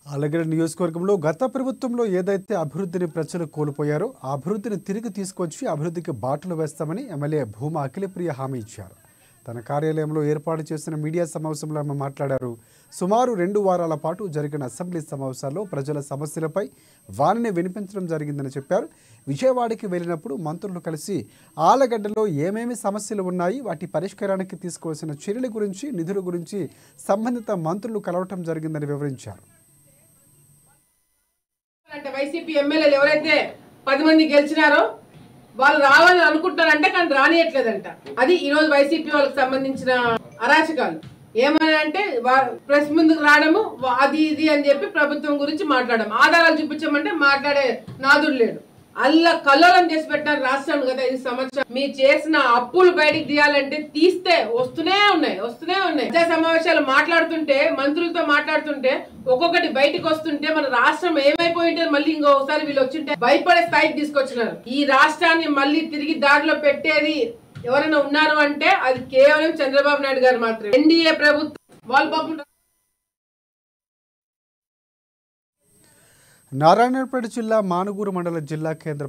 ఆలగడ్డ నియోజకవర్గంలో గత ప్రభుత్వంలో ఏదైతే అభివృద్ధిని ప్రజలు కోల్పోయారో ఆ అభివృద్ధిని తిరిగి తీసుకొచ్చి అభివృద్ధికి బాటలు వేస్తామని ఎమ్మెల్యే భూమా అఖిలప్రియ హామీ ఇచ్చారు. తన కార్యాలయంలో ఏర్పాటు చేసిన మీడియా సమావేశంలో ఆమె మాట్లాడారు. సుమారు 2 వారాల పాటు జరిగిన అసెంబ్లీ సమావేశాల్లో ప్రజల సమస్యలపై వారిని వినిపించడం జరిగిందని చెప్పారు. విజయవాడకి వెళ్ళినప్పుడు మంత్రులు కలిసి ఆలగడ్డలో ఏమేమి సమస్యలు ఉన్నాయి, వాటి పరిష్కారానికి తీసుకోవాల్సిన చర్యల గురించి, నిధుల గురించి సంబంధిత మంత్రులు కలవటం జరిగిందని వివరించారు. వైసీపీ ఎమ్మెల్యేలు ఎవరైతే 10 మంది గెలిచినారో వాళ్ళు రావాలని అనుకుంటున్నారంటే కానీ రానియట్లేదంట. అది ఈ రోజు వైసీపీ వాళ్ళకి సంబంధించిన అరాచకాలు. ఏమని అంటే ప్రెస్ ముందుకు రావడము, అది ఇది అని చెప్పి ప్రభుత్వం గురించి మాట్లాడడం, ఆధారాలు చూపించమంటే మాట్లాడే నాదుడు లేడు. అల్లా కల్లోలం చేసి పెట్టారు రాష్ట్రాన్ని గత 5 సంవత్సరాలు. మీరు చేసిన అప్పులు బయటికి తీయాలంటే తీస్తే వస్తూనే ఉన్నాయి. ప్రజా సమావేశాలు మాట్లాడుతుంటే, మంత్రులతో మాట్లాడుతుంటే ఒక్కొక్కటి బయటకు వస్తుంటే మన రాష్ట్రం ఏమైపోయింటే మళ్ళీ ఇంకొకసారి వీళ్ళు వచ్చింటే భయపడే స్థాయికి తీసుకొచ్చినారు. ఈ రాష్ట్రాన్ని మళ్ళీ తిరిగి దారిలో పెట్టేది ఎవరైనా ఉన్నారు అంటే అది కేవలం చంద్రబాబు నాయుడు గారు మాత్రమే. ఎన్డీఏ ప్రభుత్వం వాళ్ళ పాపం. నారాయణపేట జిల్లా మానుగూరు మండల జిల్లా కేంద్ర